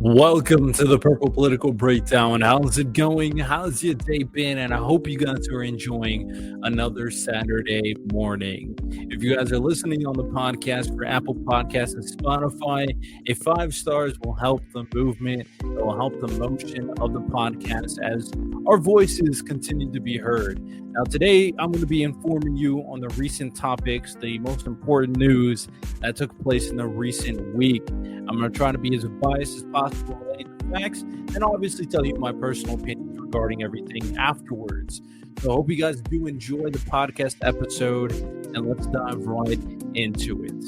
Welcome to the Purple Political Breakdown. How's it going? How's your day been? And I hope you guys are enjoying another Saturday morning. If you guys are listening on the podcast for Apple Podcasts and Spotify, a 5 stars will help the movement. It will help the motion of the podcast as our voices continue to be heard. Now, today, I'm going to be informing you on the recent topics, the most important news that took place in the recent week. I'm going to try to be as biased as possible related to facts and obviously tell you my personal opinions regarding everything afterwards. So I hope you guys do enjoy the podcast episode, and let's dive right into it.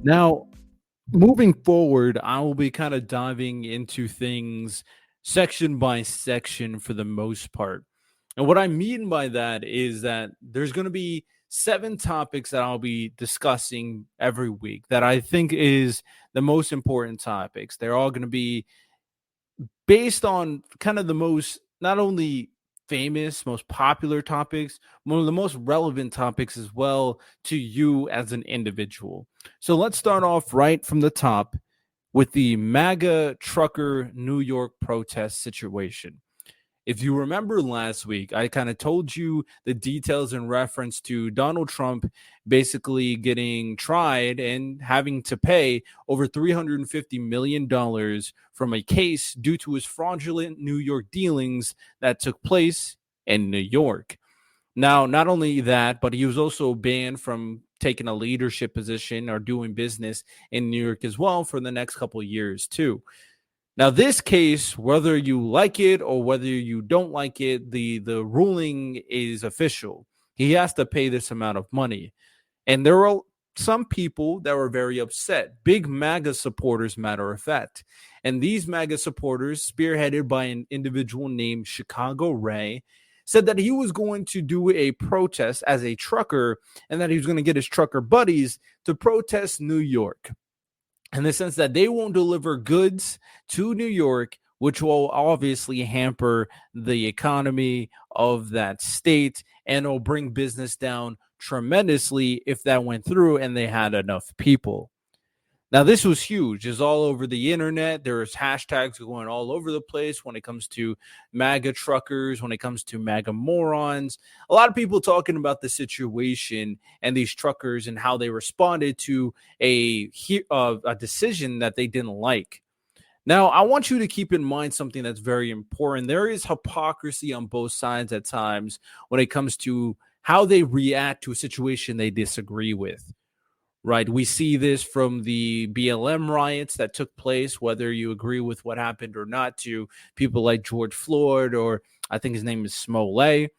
Now, moving forward, I will be kind of diving into things section by section for the most part. And what I mean by that is that there's going to be 7 topics that I'll be discussing every week that I think is the most important topics. They're all going to be based on kind of the most, not only famous, most popular topics, one of the most relevant topics as well to you as an individual. So let's start off right from the top with the MAGA Trucker New York protest situation. If you remember last week, I kind of told you the details in reference to Donald Trump basically getting tried and having to pay over $350 million from a case due to his fraudulent New York dealings that took place in New York. Now, not only that, but he was also banned from taking a leadership position or doing business in New York as well for the next couple of years too. Now, this case, whether you like it or whether you don't like it, the ruling is official. He has to pay this amount of money. And there are some people that were very upset, big MAGA supporters, matter of fact. And these MAGA supporters, spearheaded by an individual named Chicago Ray, said that he was going to do a protest as a trucker and that he was going to get his trucker buddies to protest New York, in the sense that they won't deliver goods to New York, which will obviously hamper the economy of that state and will bring business down tremendously if that went through and they had enough people. Now, this was huge. It's all over the internet. There's hashtags going all over the place when it comes to MAGA truckers, when it comes to MAGA morons. A lot of people talking about the situation and these truckers and how they responded to a decision that they didn't like. Now, I want you to keep in mind something that's very important. There is hypocrisy on both sides at times when it comes to how they react to a situation they disagree with. Right. We see this from the BLM riots that took place, whether you agree with what happened or not, to people like George Floyd, or I think his name is Smollett.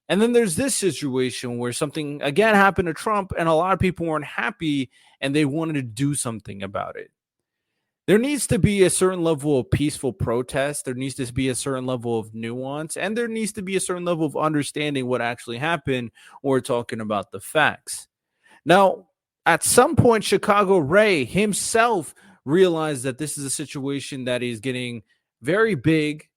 And then there's this situation where something again happened to Trump and a lot of people weren't happy and they wanted to do something about it. There needs to be a certain level of peaceful protest. There needs to be a certain level of nuance, and there needs to be a certain level of understanding what actually happened when we're talking about the facts. Now, at some point, Chicago Ray himself realized that this is a situation that is getting very big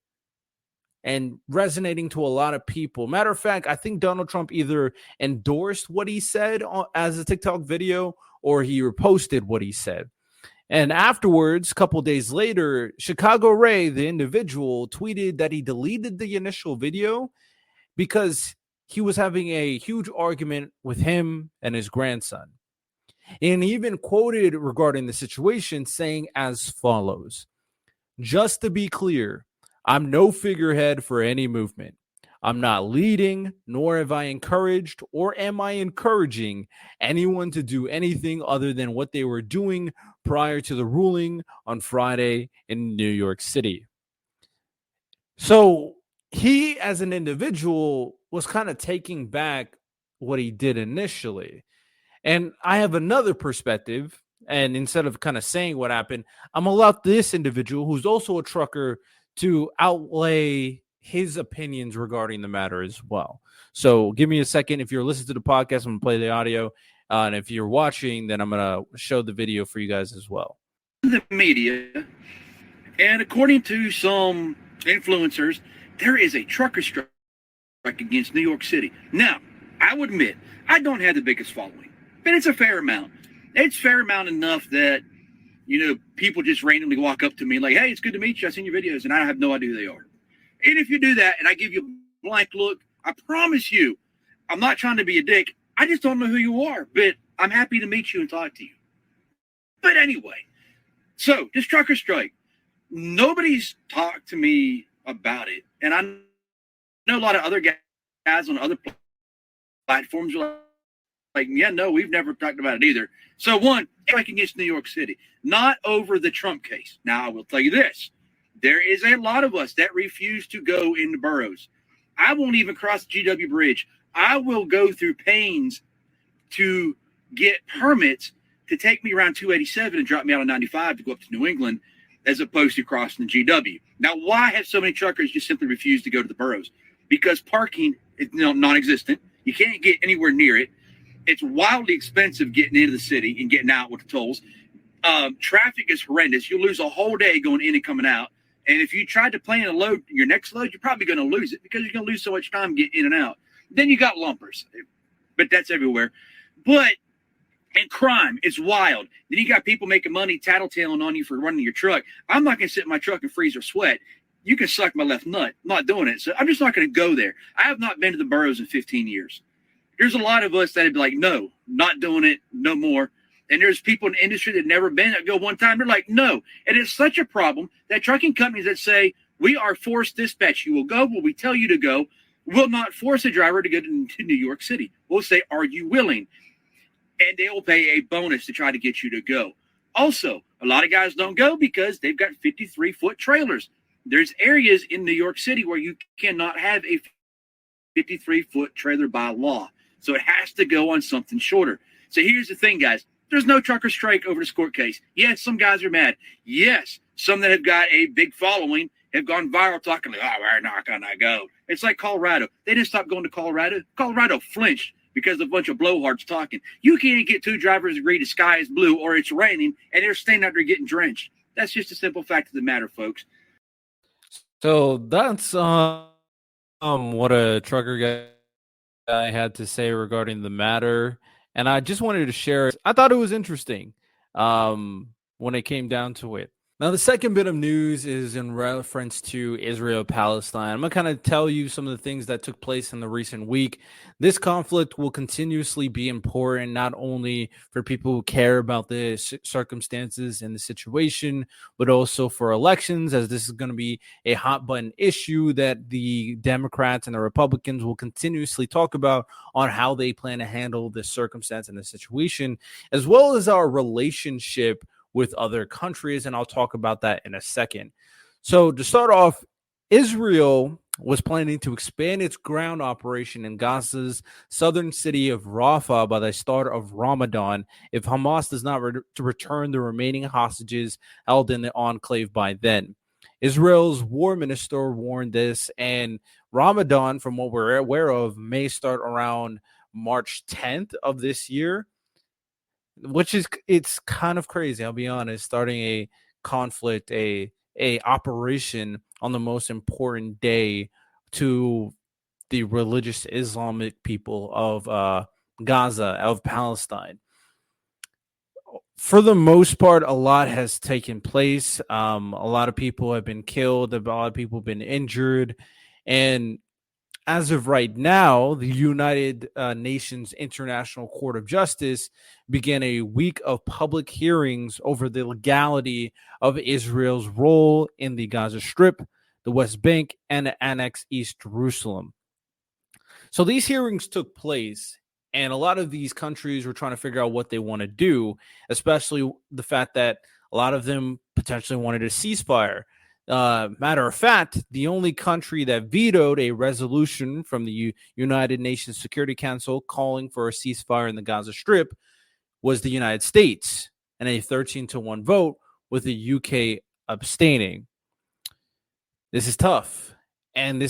and resonating to a lot of people. Matter of fact, I think Donald Trump either endorsed what he said as a TikTok video or he reposted what he said. And afterwards, a couple days later, Chicago Ray, the individual, tweeted that he deleted the initial video because he was having a huge argument with him and his grandson. And he even quoted regarding the situation saying as follows: "Just to be clear, I'm no figurehead for any movement. I'm not leading, nor have I encouraged, or am I encouraging anyone to do anything other than what they were doing prior to the ruling on Friday in New York City." So he, as an individual, was kind of taking back what he did initially. And I have another perspective, and instead of kind of saying what happened, I'm allowed this individual, who's also a trucker, to outlay his opinions regarding the matter as well. So give me a second. If you're listening to the podcast, I'm going to play the audio. And if you're watching, then I'm going to show the video for you guys as well. The media, and according to some influencers, there is a trucker strike against New York City. Now, I would admit, I don't have the biggest following, but it's a fair amount. It's fair amount enough that people just randomly walk up to me like, hey, it's good to meet you. I seen your videos, and I have no idea who they are. And if you do that and I give you a blank look, I promise you, I'm not trying to be a dick. I just don't know who you are, but I'm happy to meet you and talk to you. But anyway, so this trucker strike, nobody's talked to me about it. And I know a lot of other guys on other platforms are like, yeah, no, we've never talked about it either. So one, strike against New York City, not over the Trump case. Now, I will tell you this. There is a lot of us that refuse to go in the boroughs. I won't even cross the GW Bridge. I will go through pains to get permits to take me around 287 and drop me out on 95 to go up to New England, as opposed to crossing the GW. Now, why have so many truckers just simply refused to go to the boroughs? Because parking is non-existent. You can't get anywhere near it. It's wildly expensive getting into the city and getting out with the tolls. Traffic is horrendous. You'll lose a whole day going in and coming out. And if you tried to plan a load, your next load, you're probably going to lose it because you're going to lose so much time getting in and out. Then you got lumpers, but that's everywhere. And crime is wild. Then you got people making money tattletaling on you for running your truck. I'm not going to sit in my truck and freeze or sweat. You can suck my left nut. I'm not doing it. So I'm just not going to go there. I have not been to the boroughs in 15 years. There's a lot of us that would be like, no, not doing it, no more. And there's people in the industry that never been that go one time. They're like, no. And it's such a problem that trucking companies that say, we are forced dispatch. You will go where we tell you to go. Will not force a driver to go to New York City. We'll say, are you willing? And they will pay a bonus to try to get you to go. Also, a lot of guys don't go because they've got 53-foot trailers. There's areas in New York City where you cannot have a 53-foot trailer by law. So it has to go on something shorter. So here's the thing, guys. There's no trucker strike over this court case. Yes, some guys are mad. Yes, some that have got a big following have gone viral talking like, oh, we're not going to go. It's like Colorado. They didn't stop going to Colorado. Colorado flinched because of a bunch of blowhards talking. You can't get two drivers agree the sky is blue or it's raining, and they're standing out there getting drenched. That's just a simple fact of the matter, folks. So that's what a trucker guy had to say regarding the matter. And I just wanted to share it. I thought it was interesting when it came down to it. Now, the second bit of news is in reference to Israel-Palestine. I'm going to kind of tell you some of the things that took place in the recent week. This conflict will continuously be important, not only for people who care about the circumstances and the situation, but also for elections, as this is going to be a hot button issue that the Democrats and the Republicans will continuously talk about on how they plan to handle this circumstance and the situation, as well as our relationship with other countries, and I'll talk about that in a second. So to start off, Israel was planning to expand its ground operation in Gaza's southern city of Rafah by the start of Ramadan if Hamas does not return the remaining hostages held in the enclave by then. Israel's war minister warned this, and Ramadan, from what we're aware of, may start around March 10th of this year, which is, it's kind of crazy, I'll be honest, starting a conflict, a operation on the most important day to the religious Islamic people of Gaza, of Palestine. For the most part, a lot has taken place. A lot of people have been killed. A lot of people have been injured. And as of right now, the United Nations International Court of Justice began a week of public hearings over the legality of Israel's role in the Gaza Strip, the West Bank, and the annexed East Jerusalem. So these hearings took place, and a lot of these countries were trying to figure out what they want to do, especially the fact that a lot of them potentially wanted a ceasefire. Matter of fact, the only country that vetoed a resolution from the United Nations Security Council calling for a ceasefire in the Gaza Strip was the United States, and a 13-1 vote, with the UK abstaining. This is tough, and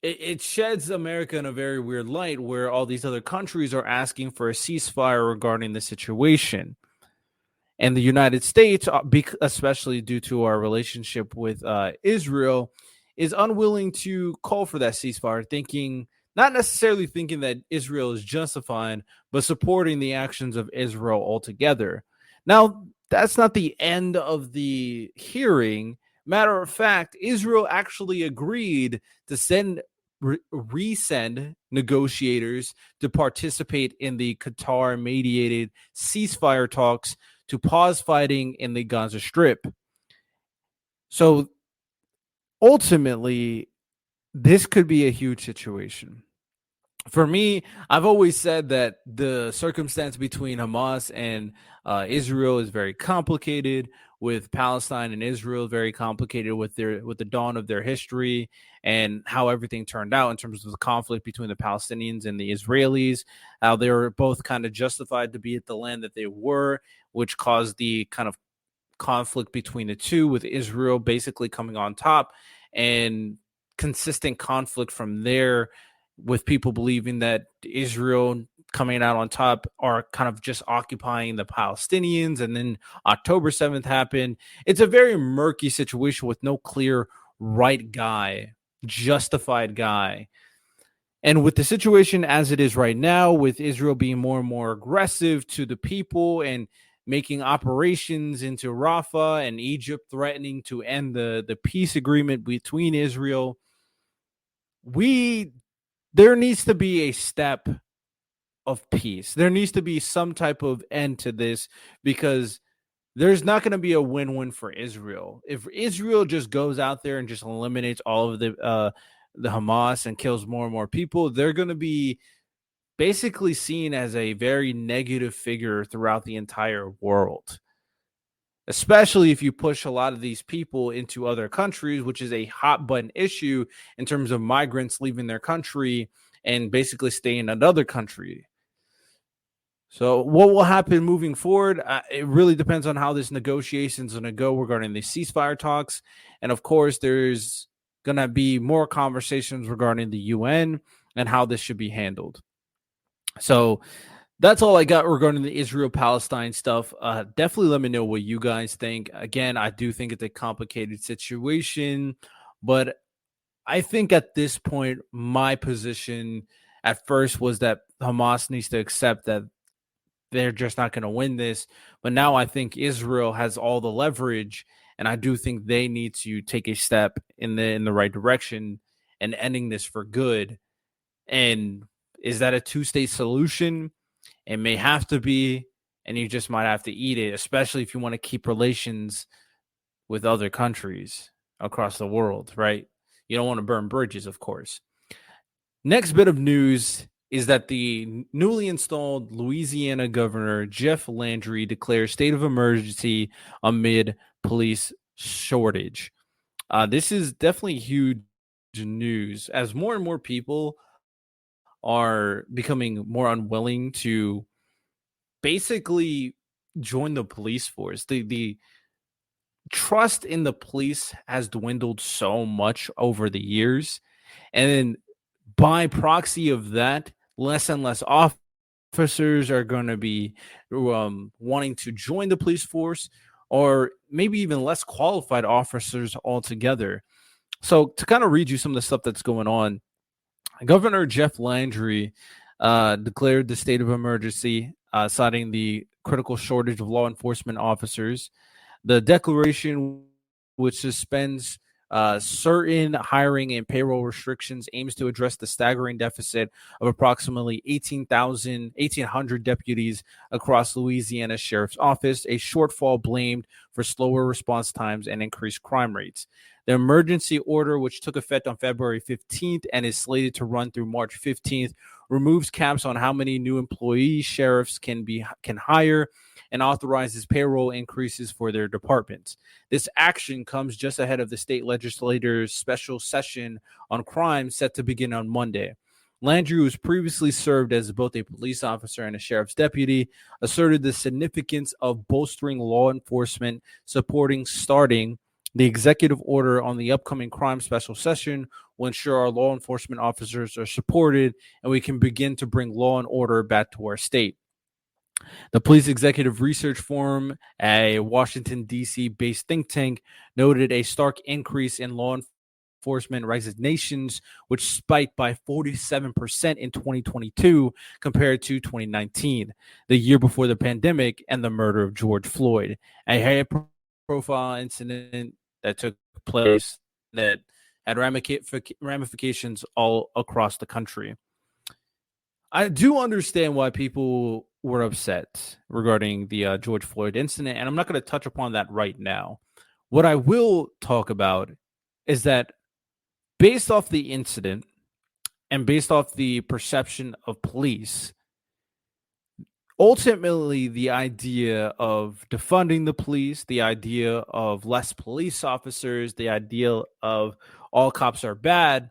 it sheds America in a very weird light, where all these other countries are asking for a ceasefire regarding the situation. And the United States, especially due to our relationship with Israel, is unwilling to call for that ceasefire, not necessarily thinking that Israel is justified, but supporting the actions of Israel altogether. Now, that's not the end of the hearing. Matter of fact, Israel actually agreed to resend negotiators to participate in the Qatar mediated ceasefire talks to pause fighting in the Gaza Strip. So ultimately, this could be a huge situation. For me, I've always said that the circumstance between Hamas and Israel is very complicated. With Palestine and Israel, very complicated with the dawn of their history and how everything turned out in terms of the conflict between the Palestinians and the Israelis. How they were both kind of justified to be at the land that they were, which caused the kind of conflict between the two, with Israel basically coming on top, and consistent conflict from there, with people believing that Israel coming out on top are kind of just occupying the Palestinians. And then October 7th happened. It's a very murky situation with no clear right guy, justified guy. And with the situation as it is right now, with Israel being more and more aggressive to the people and making operations into Rafah, and Egypt threatening to end the peace agreement between Israel, there needs to be a step of peace. There needs to be some type of end to this, because there's not going to be a win-win for Israel. If Israel just goes out there and just eliminates all of the Hamas and kills more and more people, they're going to be basically seen as a very negative figure throughout the entire world, especially if you push a lot of these people into other countries, which is a hot button issue in terms of migrants leaving their country and basically staying in another country. So what will happen moving forward? It really depends on how this negotiations are going to go regarding the ceasefire talks. And of course, there's going to be more conversations regarding the UN and how this should be handled. So that's all I got regarding the Israel-Palestine stuff. Definitely let me know what you guys think. Again, I do think it's a complicated situation, but I think at this point, my position at first was that Hamas needs to accept that they're just not going to win this. But now I think Israel has all the leverage, and I do think they need to take a step in the right direction and ending this for good. And is that a two-state solution? It may have to be, and you just might have to eat it, especially if you want to keep relations with other countries across the world, right? You don't want to burn bridges, of course. Next bit of news is that the newly installed Louisiana governor, Jeff Landry, declares state of emergency amid police shortage. This is definitely huge news, as more and more people are becoming more unwilling to basically join the police force. The trust in the police has dwindled so much over the years. And then by proxy of that, less and less officers are going to be wanting to join the police force, or maybe even less qualified officers altogether. So to kind of read you some of the stuff that's going on, Governor Jeff Landry declared the state of emergency, citing the critical shortage of law enforcement officers. The declaration, which suspends certain hiring and payroll restrictions, aims to address the staggering deficit of approximately 1,800 deputies across Louisiana Sheriff's Office, a shortfall blamed for slower response times and increased crime rates. The emergency order, which took effect on February 15th and is slated to run through March 15th, removes caps on how many new employees sheriffs can hire and authorizes payroll increases for their departments. This action comes just ahead of the state legislature's special session on crime set to begin on Monday. Landry, who has previously served as both a police officer and a sheriff's deputy, asserted the significance of bolstering law enforcement, starting the executive order on the upcoming crime special session will ensure our law enforcement officers are supported and we can begin to bring law and order back to our state. The Police Executive Research Forum, a Washington, D.C. based think tank, noted a stark increase in law enforcement resignations, which spiked by 47% in 2022 compared to 2019, the year before the pandemic and the murder of George Floyd, a high-profile incident that took place that had ramifications all across the country. I do understand why people were upset regarding the George Floyd incident, and I'm not going to touch upon that right now. What I will talk about is that based off the incident and based off the perception of police, ultimately the idea of defunding the police, the idea of less police officers, the idea of all cops are bad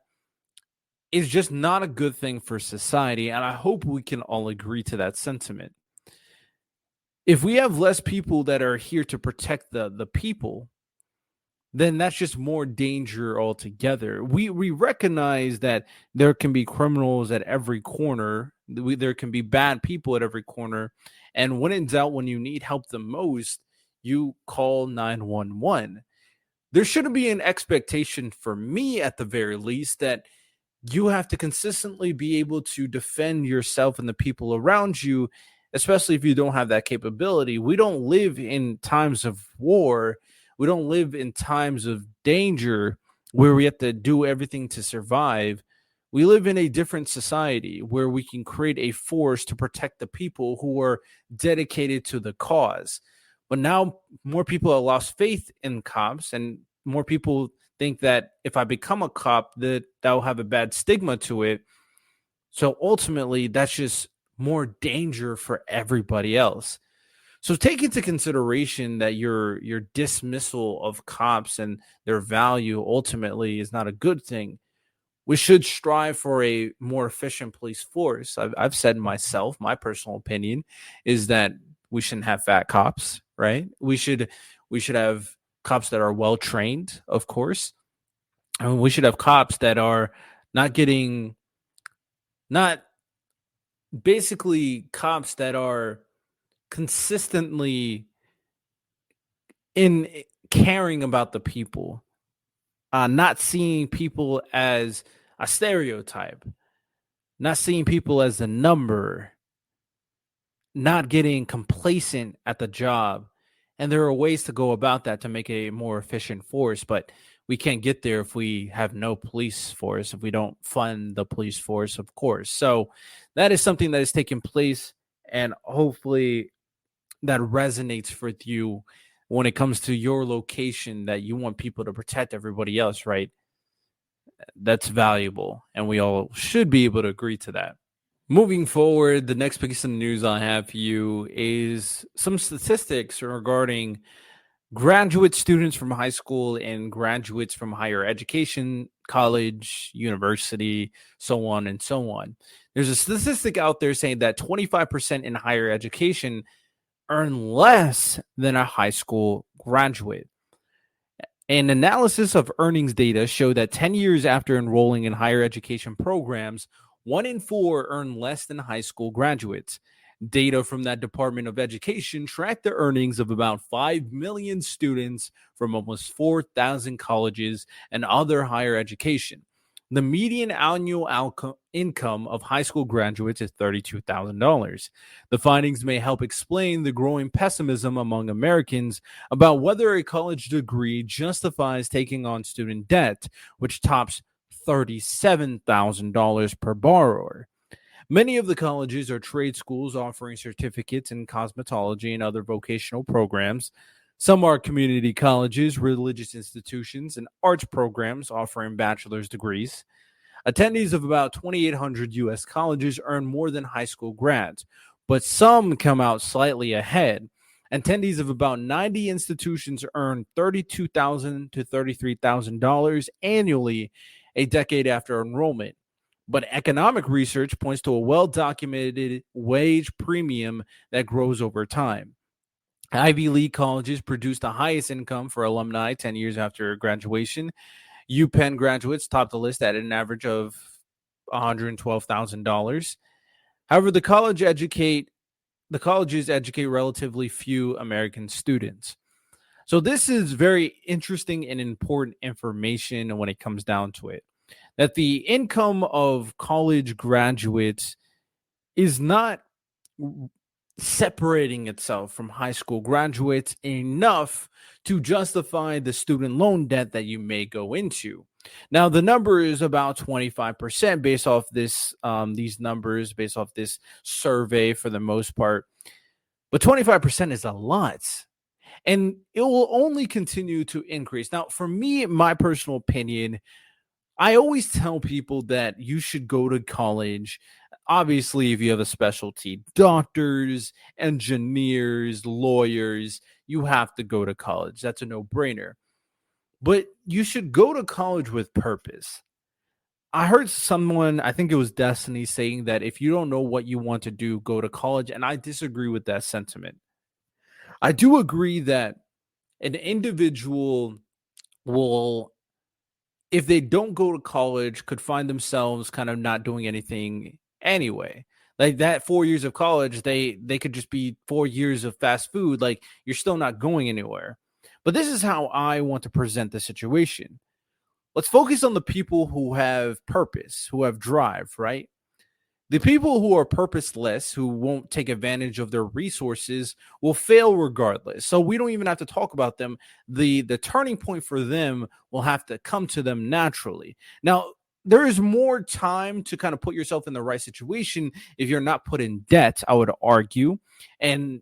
is just not a good thing for society. And I hope we can all agree to that sentiment. If we have less people that are here to protect the people, then that's just more danger altogether. We recognize that there can be criminals at every corner. There can be bad people at every corner. And when in doubt, when you need help the most, you call 911. There shouldn't be an expectation for me, at the very least, that you have to consistently be able to defend yourself and the people around you, especially if you don't have that capability. We don't live in times of war. We don't live in times of danger where we have to do everything to survive. We live in a different society where we can create a force to protect the people who are dedicated to the cause. But now more people have lost faith in cops, and more people think that if I become a cop, that will have a bad stigma to it. So ultimately, that's just more danger for everybody else. So take into consideration that your dismissal of cops and their value ultimately is not a good thing. We should strive for a more efficient police force. I've said myself, my personal opinion is that we shouldn't have fat cops, right? We should have cops that are well trained, of course. I mean, we should have cops that are not basically cops that are consistently in caring about the people, not seeing people as a stereotype, not seeing people as a number, not getting complacent at the job. And there are ways to go about that to make a more efficient force, but we can't get there if we have no police force, if we don't fund the police force, of course. So that is something that is taking place, and hopefully that resonates with you when it comes to your location, that you want people to protect everybody else, right? That's valuable, and we all should be able to agree to that. Moving forward, the next piece of news I have for you is some statistics regarding graduate students from high school and graduates from higher education, college, university, so on and so on. There's a statistic out there saying that 25% in higher education earn less than a high school graduate. An analysis of earnings data showed that 10 years after enrolling in higher education programs, 1 in 4 earn less than high school graduates. Data from that Department of Education tracked the earnings of about 5 million students from almost 4,000 colleges and other higher education. The median annual income of high school graduates is $32,000. The findings may help explain the growing pessimism among Americans about whether a college degree justifies taking on student debt, which tops $37,000 per borrower. Many of the colleges are trade schools offering certificates in cosmetology and other vocational programs. Some are community colleges, religious institutions, and arts programs offering bachelor's degrees. Attendees of about 2,800 U.S. colleges earn more than high school grads, but some come out slightly ahead. Attendees of about 90 institutions earn $32,000 to $33,000 annually a decade after enrollment. But economic research points to a well-documented wage premium that grows over time. Ivy League colleges produce the highest income for alumni 10 years after graduation. UPenn graduates top the list at an average of $112,000. However, the colleges educate relatively few American students. So this is very interesting and important information when it comes down to it. That the income of college graduates is not separating itself from high school graduates enough to justify the student loan debt that you may go into. Now, the number is about 25% based off these numbers, based off this survey for the most part. But 25% is a lot. And it will only continue to increase. Now, for me, my personal opinion, I always tell people that you should go to college. Obviously, if you have a specialty, doctors, engineers, lawyers, you have to go to college. That's a no-brainer. But you should go to college with purpose. I heard someone, I think it was Destiny, saying that if you don't know what you want to do, go to college. And I disagree with that sentiment. I do agree that an individual will, if they don't go to college, could find themselves kind of not doing anything anyway. Like that 4 years of college, they could just be 4 years of fast food. Like you're still not going anywhere. But this is how I want to present the situation. Let's focus on the people who have purpose, who have drive, right? The people who are purposeless, who won't take advantage of their resources, will fail regardless. So we don't even have to talk about them. The turning point for them will have to come to them naturally. Now, there is more time to kind of put yourself in the right situation if you're not put in debt, I would argue, and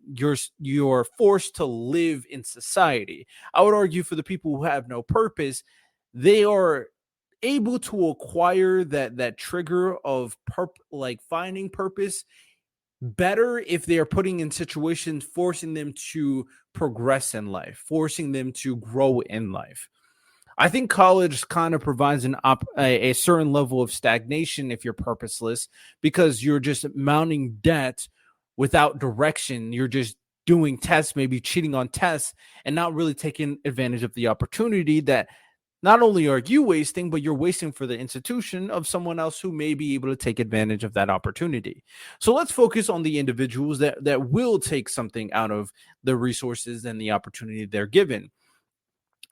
you're forced to live in society. I would argue for the people who have no purpose, they are able to acquire that trigger of like finding purpose better if they are putting in situations forcing them to progress in life, forcing them to grow in life. I think college kind of provides a certain level of stagnation if you're purposeless, because you're just mounting debt without direction. You're just doing tests, maybe cheating on tests, and not really taking advantage of the opportunity that not only are you wasting, but you're wasting for the institution of someone else who may be able to take advantage of that opportunity. So let's focus on the individuals that will take something out of the resources and the opportunity they're given.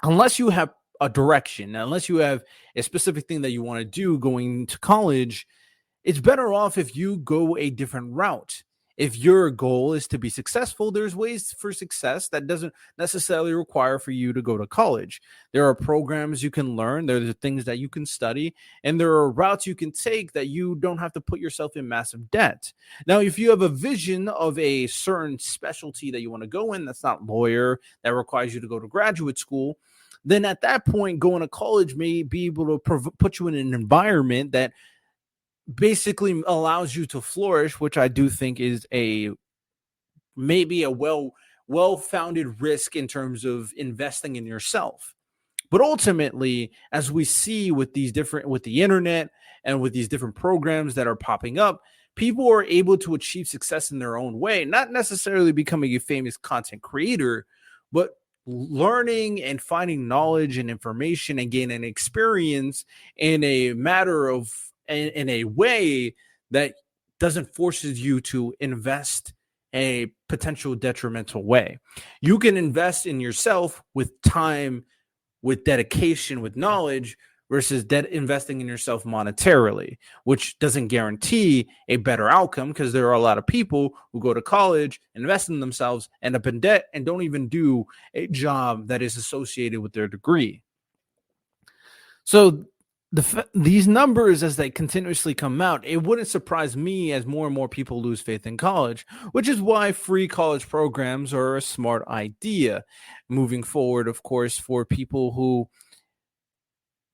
Unless you have a direction, unless you have a specific thing that you want to do going to college, it's better off if you go a different route. If your goal is to be successful, there's ways for success that doesn't necessarily require for you to go to college. There are programs you can learn, there are things that you can study, and there are routes you can take that you don't have to put yourself in massive debt. Now, if you have a vision of a certain specialty that you want to go in, that's not lawyer, that requires you to go to graduate school, then at that point, going to college may be able to put you in an environment that basically allows you to flourish, which I do think is maybe a well-founded risk in terms of investing in yourself. But ultimately, as we see with the internet and with these different programs that are popping up, people are able to achieve success in their own way, not necessarily becoming a famous content creator, but learning and finding knowledge and information and gaining experience in a way that doesn't forces you to invest a potential detrimental way. You can invest in yourself with time, with dedication, with knowledge, versus investing in yourself monetarily, which doesn't guarantee a better outcome, because there are a lot of people who go to college, invest in themselves, end up in debt, and don't even do a job that is associated with their degree. So these numbers, as they continuously come out, it wouldn't surprise me as more and more people lose faith in college, which is why free college programs are a smart idea moving forward, of course, for people who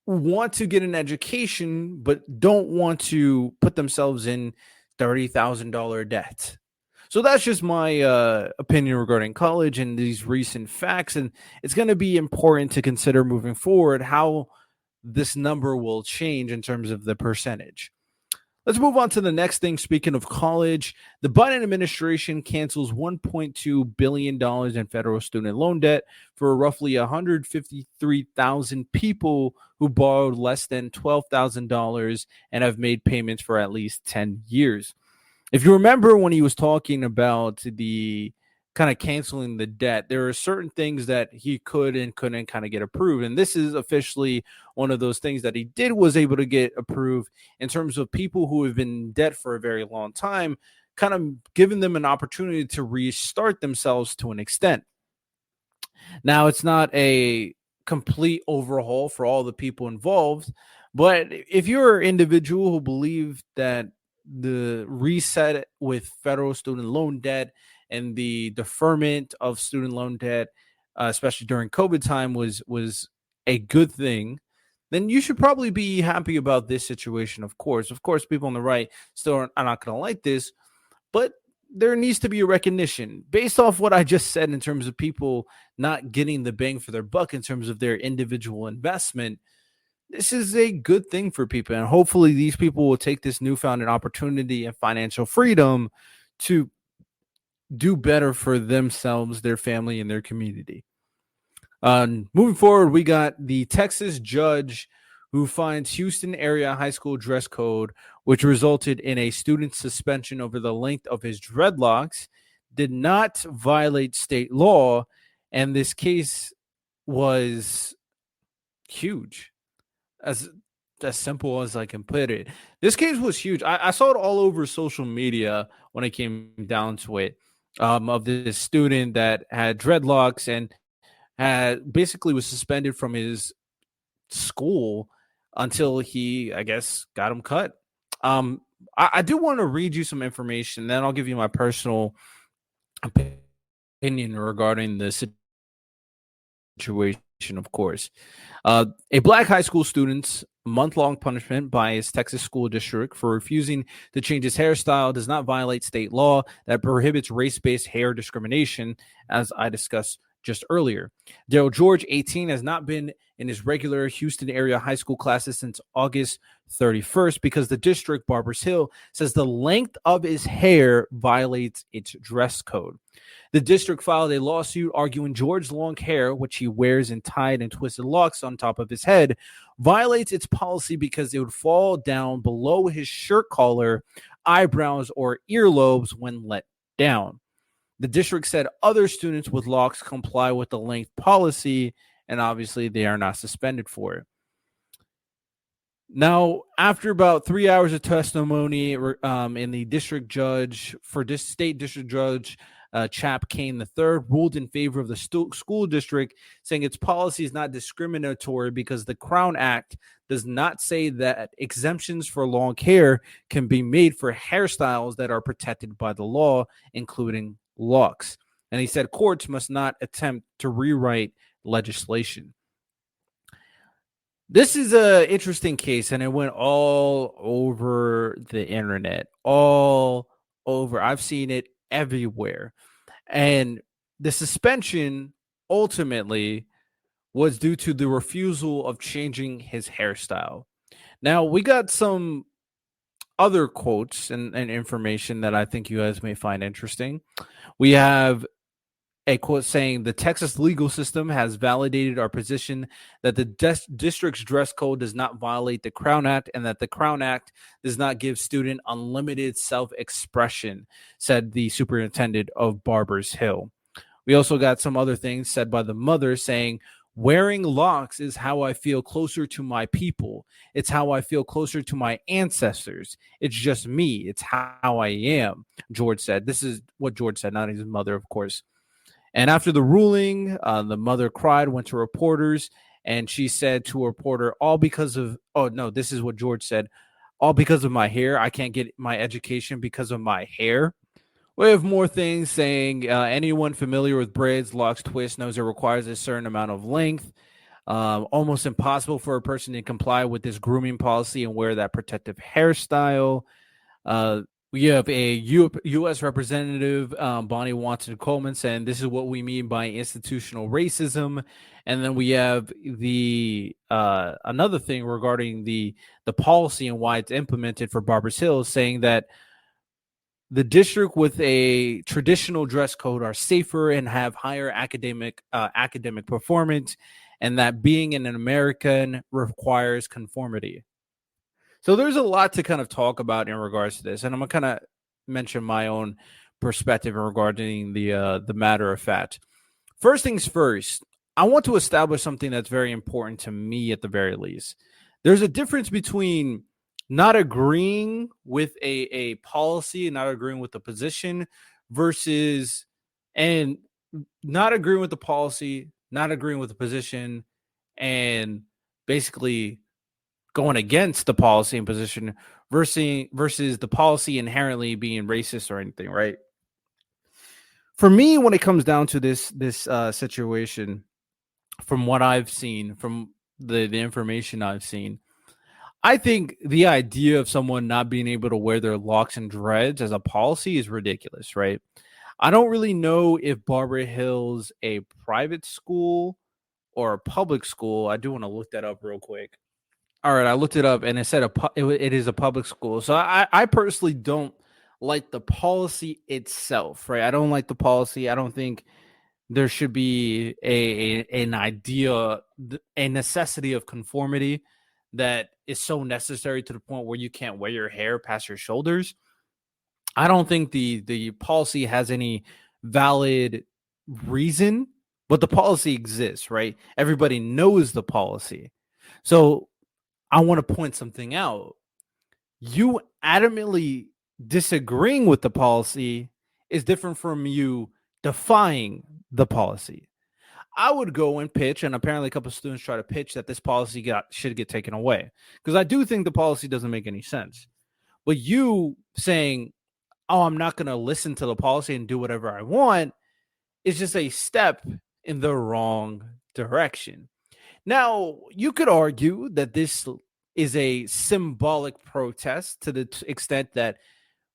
want to get an education but don't want to put themselves in $30,000 debt. So that's just my opinion regarding college and these recent facts. And it's going to be important to consider moving forward how this number will change in terms of the percentage. Let's move on to the next thing. Speaking of college, the Biden administration cancels $1.2 billion in federal student loan debt for roughly 153,000 people who borrowed less than $12,000 and have made payments for at least 10 years. If you remember when he was talking about the kind of canceling the debt, there are certain things that he could and couldn't kind of get approved. And this is officially one of those things that he was able to get approved in terms of people who have been in debt for a very long time, kind of giving them an opportunity to restart themselves to an extent. Now, it's not a complete overhaul for all the people involved, but if you're an individual who believe that the reset with federal student loan debt and the deferment of student loan debt, especially during COVID time, was a good thing, then you should probably be happy about this situation. Of course, people on the right still are not going to like this, but there needs to be a recognition based off what I just said in terms of people not getting the bang for their buck in terms of their individual investment. This is a good thing for people. And hopefully these people will take this newfound opportunity and financial freedom to do better for themselves, their family, and their community. Moving forward, we got the Texas judge who finds Houston area high school dress code, which resulted in a student suspension over the length of his dreadlocks, did not violate state law. And this case was huge, as simple as I can put it. This case was huge. I saw it all over social media when it came down to it, of this student that had dreadlocks and had basically was suspended from his school until he, I guess, got him cut. I do want to read you some information, then I'll give you my personal opinion regarding the situation, of course. A black high school student's month-long punishment by his Texas school district for refusing to change his hairstyle does not violate state law that prohibits race-based hair discrimination, as I discussed just earlier. Daryl George, 18, has not been in his regular Houston area high school classes since August 31st because the district, Barbers Hill, says the length of his hair violates its dress code. The district filed a lawsuit arguing George's long hair, which he wears in tied and twisted locks on top of his head, violates its policy because it would fall down below his shirt collar, eyebrows, or earlobes when let down. The district said other students with locks comply with the length policy, and obviously they are not suspended for it. Now, after about 3 hours of testimony in the district judge for this state district judge, Chap Kane III ruled in favor of the school district, saying its policy is not discriminatory because the Crown Act does not say that exemptions for long hair can be made for hairstyles that are protected by the law, including locks. And he said courts must not attempt to rewrite legislation. This is an interesting case, and it went all over the internet, all over. I've seen it everywhere. And the suspension ultimately was due to the refusal of changing his hairstyle. Now, we got some other quotes and information that I think you guys may find interesting. We have a quote saying the Texas legal system has validated our position that the district's dress code does not violate the Crown Act and that the Crown Act does not give student unlimited self-expression, said the superintendent of Barbers Hill. We also got some other things said by the mother saying, wearing locks is how I feel closer to my people. It's how I feel closer to my ancestors. It's just me. It's how I am, George said. This is what George said, not his mother, of course. And after the ruling, the mother cried, went to reporters, and she said to a reporter, all because of, this is what George said, all because of my hair. I can't get my education because of my hair. We have more things saying anyone familiar with braids, locks, twists knows it requires a certain amount of length. Almost impossible for a person to comply with this grooming policy and wear that protective hairstyle. We have a U.S. Representative, Bonnie Watson Coleman, saying this is what we mean by institutional racism. And then we have the another thing regarding the policy and why it's implemented for Barbers Hill, saying that the district with a traditional dress code are safer and have higher academic performance, and that being an American requires conformity. So there's a lot to kind of talk about in regards to this, and I'm going to kind of mention my own perspective regarding the matter of fact. First things first, I want to establish something that's very important to me at the very least. There's a difference between not agreeing with a policy and not agreeing with the position versus and not agreeing with the policy, not agreeing with the position, and basically going against the policy and position versus the policy inherently being racist or anything, right? For me, when it comes down to this situation, from what I've seen, from the information I've seen, I think the idea of someone not being able to wear their locks and dreads as a policy is ridiculous, right? I don't really know if Barbara Hill's a private school or a public school. I do want to look that up real quick. All right, I looked it up and it said it is a public school. So I personally don't like the policy itself, right? I don't like the policy. I don't think there should be an idea, a necessity of conformity that is so necessary to the point where you can't wear your hair past your shoulders. I don't think the policy has any valid reason, but the policy exists, right? Everybody knows the policy. So I want to point something out. You adamantly disagreeing with the policy is different from you defying the policy. I would go and pitch, and apparently a couple of students try to pitch that this policy should get taken away, because I do think the policy doesn't make any sense. But you saying, oh, I'm not going to listen to the policy and do whatever I want is just a step in the wrong direction. Now, you could argue that this is a symbolic protest to the extent that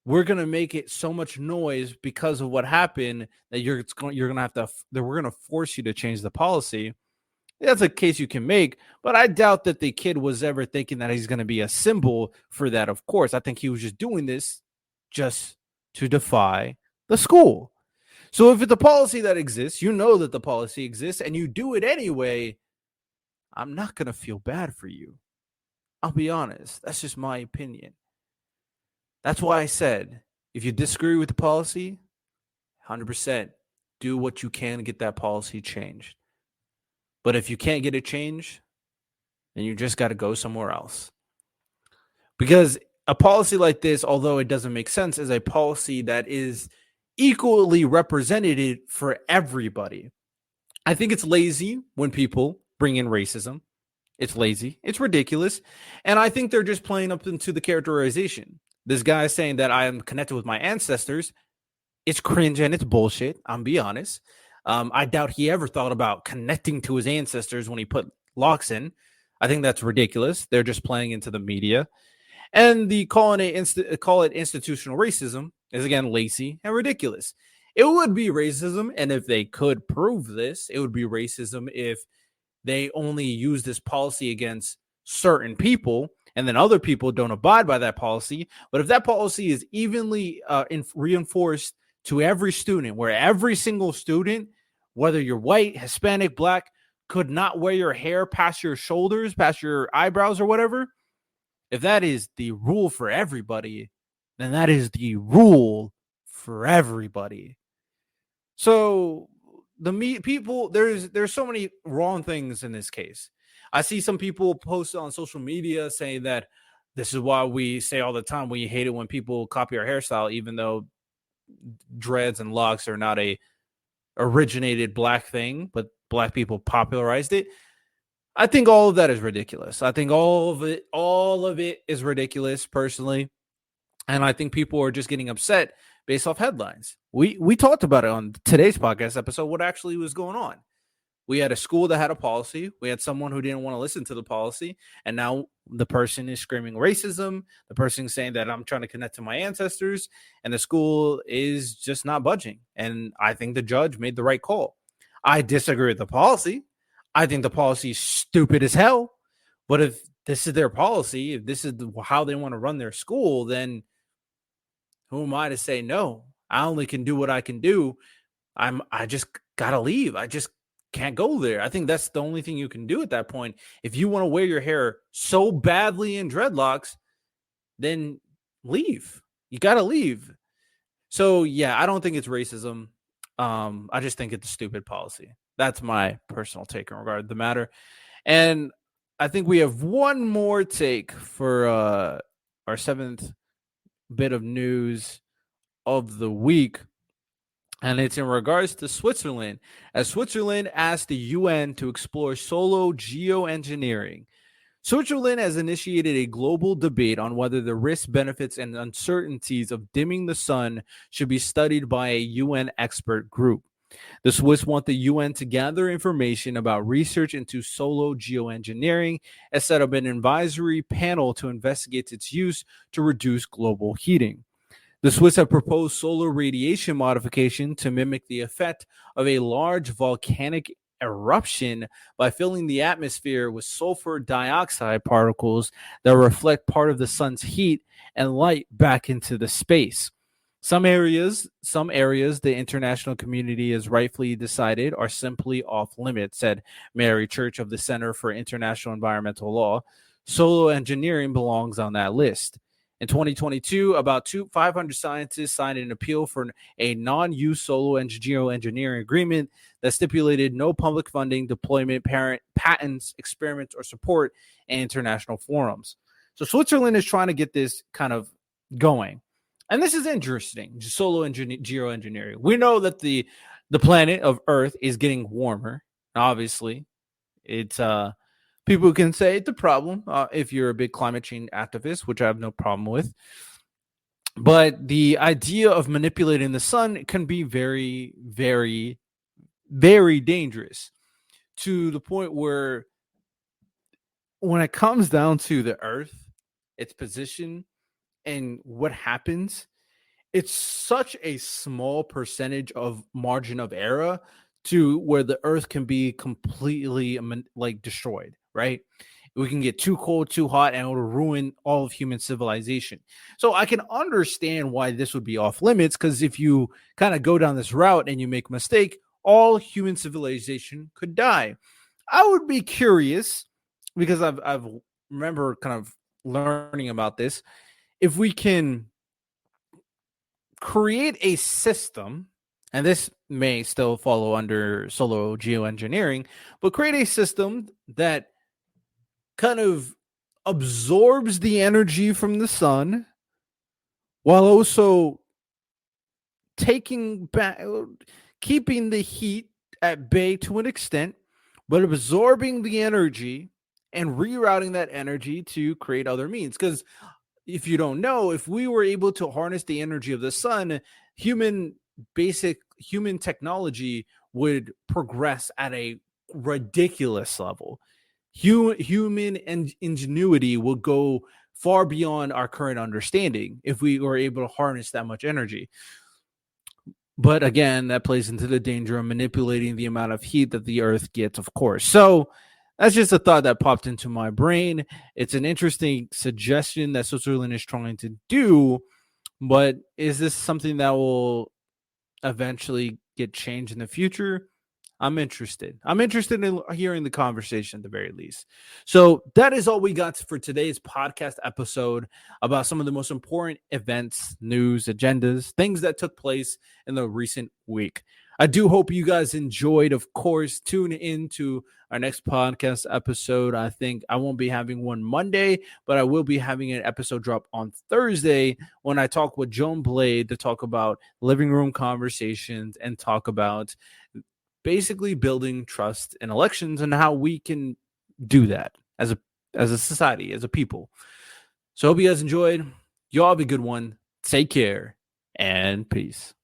we're going to make it so much noise because of what happened that you're going to have to, that we're going to force you to change the policy. That's a case you can make, but I doubt that the kid was ever thinking that he's going to be a symbol for that. Of course, I think he was just doing this just to defy the school. So if it's a policy that exists, you know that the policy exists and you do it anyway, I'm not going to feel bad for you. I'll be honest. That's just my opinion. That's why I said, if you disagree with the policy, 100% do what you can to get that policy changed. But if you can't get it changed, then you just got to go somewhere else. Because a policy like this, although it doesn't make sense, is a policy that is equally represented for everybody. I think it's lazy when people bring in racism. It's lazy. It's ridiculous. And I think they're just playing up into the characterization. This guy saying that I am connected with my ancestors. It's cringe and it's bullshit. I'm be honest. I doubt he ever thought about connecting to his ancestors when he put locks in. I think that's ridiculous. They're just playing into the media. And the call it institutional racism is, again, lazy and ridiculous. It would be racism, and if they could prove this, it would be racism if they only use this policy against certain people and then other people don't abide by that policy. But if that policy is evenly reinforced to every student, where every single student, whether you're white, Hispanic, black, could not wear your hair past your shoulders, past your eyebrows or whatever, if that is the rule for everybody, then that is the rule for everybody. So people, there's so many wrong things in this case. I see some people post on social media saying that this is why we say all the time we hate it when people copy our hairstyle, even though dreads and locks are not a originated black thing, but black people popularized it. I think all of that is ridiculous. I think all of it is ridiculous personally. And I think people are just getting upset based off headlines. We talked about it on today's podcast episode, what actually was going on. We had a school that had a policy. We had someone who didn't want to listen to the policy. And now the person is screaming racism. The person is saying that I'm trying to connect to my ancestors. And the school is just not budging. And I think the judge made the right call. I disagree with the policy. I think the policy is stupid as hell. But if this is their policy, if this is how they want to run their school, then who am I to say no? I only can do what I can do. I just gotta leave. I just can't go there. I think that's the only thing you can do at that point. If you want to wear your hair so badly in dreadlocks, then leave. You gotta leave. So yeah, I don't think it's racism. I just think it's a stupid policy. That's my personal take in regard to the matter. And I think we have one more take for our seventh bit of news of the week. And it's in regards to Switzerland, as Switzerland asked the UN to explore solar geoengineering. Switzerland has initiated a global debate on whether the risks, benefits, and uncertainties of dimming the sun should be studied by a UN expert group. The Swiss want the UN to gather information about research into solar geoengineering and set up an advisory panel to investigate its use to reduce global heating. The Swiss have proposed solar radiation modification to mimic the effect of a large volcanic eruption by filling the atmosphere with sulfur dioxide particles that reflect part of the sun's heat and light back into the space. Some areas, the international community has rightfully decided are simply off limits, said Mary Church of the Center for International Environmental Law. Solar engineering belongs on that list. In 2022, about 500 scientists signed an appeal for a non-use solar geoengineering agreement that stipulated no public funding, deployment, patents, experiments, or support in international forums. So Switzerland is trying to get this kind of going. And this is interesting, solar geoengineering. We know that the planet of Earth is getting warmer. Obviously, it's people can say it's a problem if you're a big climate change activist, which I have no problem with. But the idea of manipulating the sun can be very, very, very dangerous, to the point where when it comes down to the Earth, its position, and what happens, it's such a small percentage of margin of error to where the Earth can be completely like destroyed, right? We can get too cold, too hot, and it'll ruin all of human civilization. So I can understand why this would be off limits, because if you kind of go down this route and you make a mistake, all human civilization could die. I would be curious, because I've remember kind of learning about this, if we can create a system, and this may still follow under solar geoengineering, but create a system that kind of absorbs the energy from the sun while also taking back, keeping the heat at bay to an extent, but absorbing the energy and rerouting that energy to create other means. Because if you don't know, if we were able to harness the energy of the sun, basic human technology would progress at a ridiculous level. Human ingenuity will go far beyond our current understanding if we were able to harness that much energy. But again, that plays into the danger of manipulating the amount of heat that the Earth gets, of course. So that's just a thought that popped into my brain. It's an interesting suggestion that Switzerland is trying to do, but is this something that will eventually get changed in the future? I'm interested. I'm interested in hearing the conversation at the very least. So that is all we got for today's podcast episode about some of the most important events, news, agendas, things that took place in the recent week. I do hope you guys enjoyed. Of course, tune in to our next podcast episode. I think I won't be having one Monday, but I will be having an episode drop on Thursday when I talk with Joan Blade to talk about living room conversations and talk about basically building trust in elections and how we can do that as a society, as a people. So I hope you guys enjoyed. Y'all have a good one. Take care and peace.